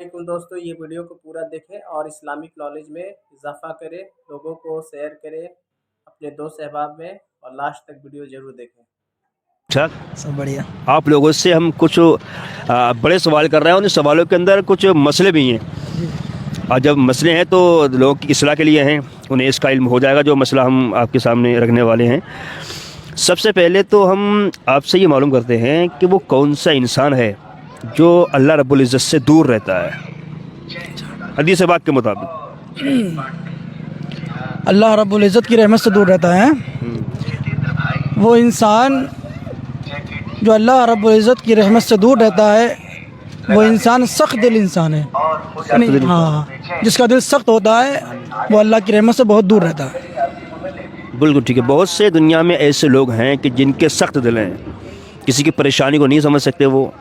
लेकिन दोस्तों ये वीडियो को पूरा देखें और इस्लामिक नॉलेज में इजाफा करें, लोगों को शेयर करें अपने दोस्त अहबाब में और लास्ट तक वीडियो ज़रूर देखें। अच्छा, सब बढ़िया। आप लोगों से हम कुछ बड़े सवाल कर रहे हैं, उन सवालों के अंदर कुछ मसले भी हैं। और जब मसले हैं तो लोगों की इस्लाह के लिए हैं, उन्हें इसका इल्म हो जाएगा जो मसला हम आपके सामने रखने वाले हैं। सबसे पहले तो हम आपसे ये मालूम करते हैं कि वो कौन सा इंसान है जो अल्लाह रब्बुल इज़्ज़त से दूर रहता है हदीस पाक के मुताबिक। अल्लाह रब्बुल इज़्ज़त की रहमत से दूर रहता है वो इंसान जो अल्लाह रब्बुल इज़्ज़त की रहमत से दूर रहता है। वो इंसान सख्त दिल इंसान है, यानी हाँ, जिसका दिल सख्त होता है वो अल्लाह की रहमत से बहुत दूर रहता है। बिल्कुल ठीक है। बहुत से दुनिया में ऐसे लोग हैं कि जिनके सख्त दिल हैं, किसी की परेशानी को नहीं समझ सकते वो,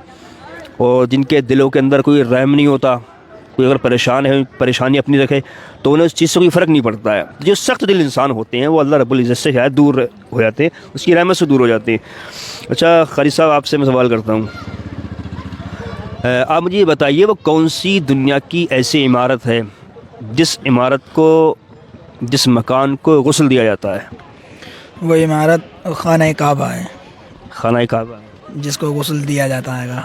और जिनके दिलों के अंदर कोई रहम नहीं होता। कोई अगर परेशान है, परेशानी अपनी रखे तो उन्हें उस चीज़ से कोई फ़र्क नहीं पड़ता है। जो सख्त दिल इंसान होते हैं वो अल्लाह रब्बुल इज़्ज़त से शायद दूर हो जाते हैं, उसकी रहमत से दूर हो जाते हैं। अच्छा क़ारी साहब, आपसे मैं सवाल करता हूँ, आप मुझे ये बताइए वो कौन सी दुनिया की ऐसी इमारत है जिस इमारत को, जिस मकान को गुस्ल दिया जाता है? वो इमारत खाना काबा है, खाना काबा, जिसको गुस्ल दिया जाता है।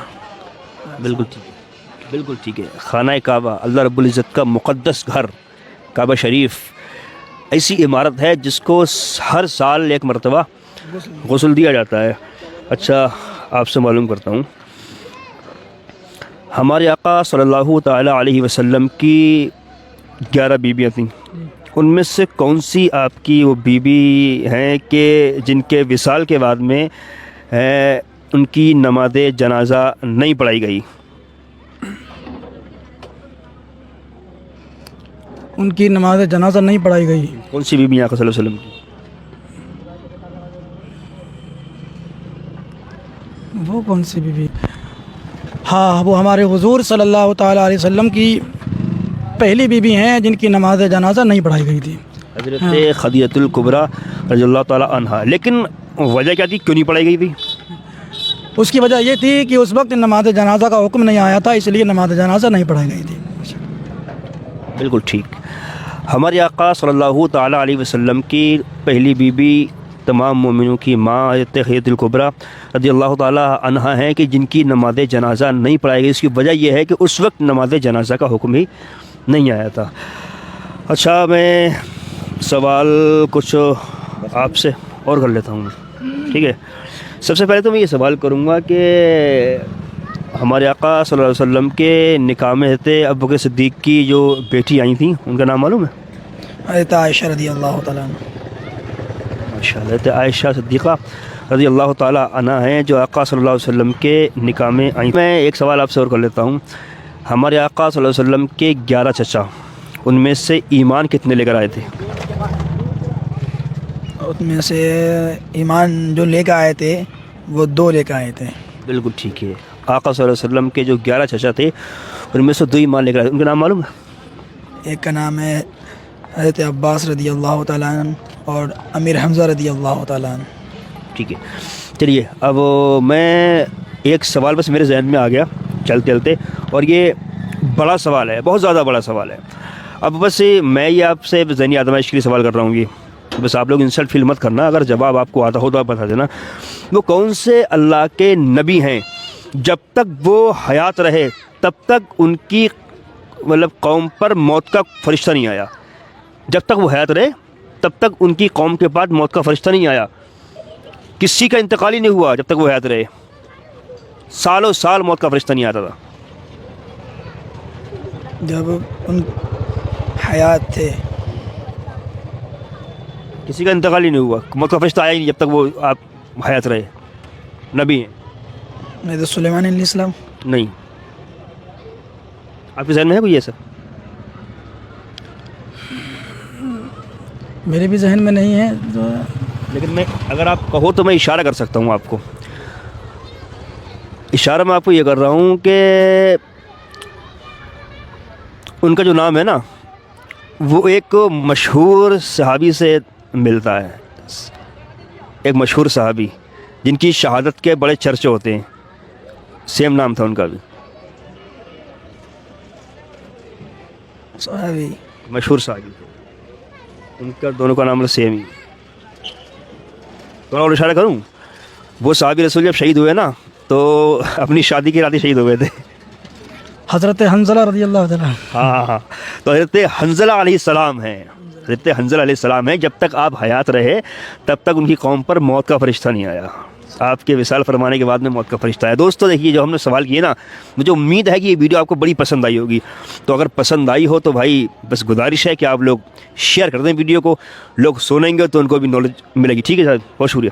बिल्कुल ठीक है, बिल्कुल ठीक है। खाना काबा, अल्लाह रब्बुल इज़्ज़त का मुक़द्दस घर काबा शरीफ, ऐसी इमारत है जिसको हर साल एक मरतबा गुस्ल दिया जाता है। अच्छा, आपसे मालूम करता हूँ, हमारे आका सल्लल्लाहु ताला अलैहि वसल्लम की 11 बीबियाँ थीं। उनमें से कौन सी आपकी वो बीबी हैं कि जिनके विसाल के बाद में उनकी नमाज़ जनाज़ा नहीं पढ़ाई गई? उनकी नमाज जनाजा नहीं पढ़ाई गई? कौन सी बीबी आका सल्लल्लाहु अलैहि वसल्लम की? वो कौन सी बीबी? हाँ, वो हमारे हुजूर सल्लल्लाहु ताला अलैहि वसल्लम की पहली बीबी हैं जिनकी नमाज जनाजा नहीं पढ़ाई गई थी, हज़रत खदीजतुल कुबरा रज़ियल्लाहु ताला अन्हा। लेकिन वजह क्या थी, क्यों नहीं पढ़ाई गई थी? उसकी वजह ये थी कि उस वक्त नमाज जनाजा का हुक्म नहीं आया था, इसलिए नमाज जनाजा नहीं पढ़ाई गई थी। बिल्कुल ठीक। हमारे आका सल्लल्लाहु ताला अलैहि वसल्लम की पहली बीबी तमाम मोमिनों की माँ हज़रत खदीजतुल कुबरा रज़ियल्लाहु ताला अन्हा हैं कि जिनकी नमाज जनाजा नहीं पढ़ाई गई। इसकी वजह यह है कि उस वक्त नमाज जनाजा का हुक्म ही नहीं आया था। अच्छा, मैं सवाल कुछ आपसे और कर लेता हूँ, ठीक है। सबसे पहले तो मैं ये सवाल करूँगा कि हमारे आका सल्लल्लाहु अलैहि वसल्लम के निकाह में हज़रत अबू बकर सिद्दीक़ की जो बेटी आई थी उनका नाम मालूम है? हज़रत आयशा रज़ियल्लाहु ताला अन्हा। माशाअल्लाह, हज़रत आयशा सिद्दीक़ा रज़ियल्लाहु ताला अन्हा हैं जो आका सल्लल्लाहु अलैहि वसल्लम के निकाह में आई। मैं एक सवाल आपसे और कर लेता हूँ, हमारे आका सल्लल्लाहु अलैहि वसल्लम के 11 चचा, उनमें से ईमान कितने लेकर आए थे? उसमें से ईमान जो लेकर आए थे वो 2 लेकर आए थे। बिल्कुल ठीक है। आका सल्लल्लाहु अलैहि वसल्लम के जो 11 चचा थे उनमें से 2 ईमान लेकर आए थे। उनका नाम मालूम है? एक का नाम है हज़रत अब्बास रज़ियल्लाहु ताला अन्हु और अमीर हमज़ा रज़ियल्लाहु ताला अन्हु। ठीक है, चलिए अब मैं एक सवाल बस मेरे जहन में आ गया चलते चलते, और ये बड़ा सवाल है, बहुत ज़्यादा बड़ा सवाल है। अब बस मैं ये आपसे ज़हनी आज़माइश के लिए सवाल कर रहा हूँ, ये बस आप लोग इंसल्ट फील मत करना, अगर जवाब आपको आता हो तो आप बता देना। वो कौन से अल्लाह के नबी हैं जब तक वो हयात रहे तब तक उनकी मतलब कौम पर मौत का फरिश्ता नहीं आया? जब तक वो हयात रहे तब तक उनकी कौम के बाद मौत का फरिश्ता नहीं आया। किसी का इंतकाल ही नहीं हुआ जब तक वो हयात रहे, सालों साल मौत का फरिश्ता नहीं आता था। जब उन हयात थे किसी का इंतकाल ही नहीं हुआ, मौत का फरिश्ता आया ही नहीं जब तक वो आप हयात रहे, नबी हैं। नहीं तो सुलेमान अलैहिस्सलाम? नहीं, आपके जहन में है कोई ऐसा? मेरे भी जहन में नहीं है तो, लेकिन मैं अगर आप कहो तो मैं इशारा कर सकता हूँ आपको। इशारा मैं आपको ये कर रहा हूँ कि उनका जो नाम है ना वो एक मशहूर सहाबी से मिलता है, एक मशहूर सहाबी जिनकी शहादत के बड़े चर्चे होते हैं, सेम नाम था उनका भी। صحابی مشہور صحابی تھے، ان کا دونوں کا نام سیم ہی. تھوڑا اور اشارہ کروں، وہ صحابی رسول جب شہید ہوئے نا تو اپنی شادی کی رات ہی شہید ہو گئے تھے. حضرت حنظلہ رضی اللہ تعالیٰ. ہاں تو حضرت حنظلہ علیہ السلام ہیں، حضرت حنظلہ علیہ السلام ہیں. جب تک آپ حیات رہے تب تک ان کی قوم پر موت کا فرشتہ نہیں آیا. آپ کے وصال فرمانے کے بعد میں موت کا فرشتہ آیا. دوستو دیکھیے، جو ہم نے سوال کیے نا، مجھے امید ہے کہ یہ ویڈیو آپ کو بڑی پسند آئی ہوگی. تو اگر پسند آئی ہو تو بھائی بس گزارش ہے کہ آپ لوگ شیئر کر دیں ویڈیو کو. لوگ سنیں گے تو ان کو بھی نالج ملے گی. ٹھیک ہے صاحب، بہت شکریہ.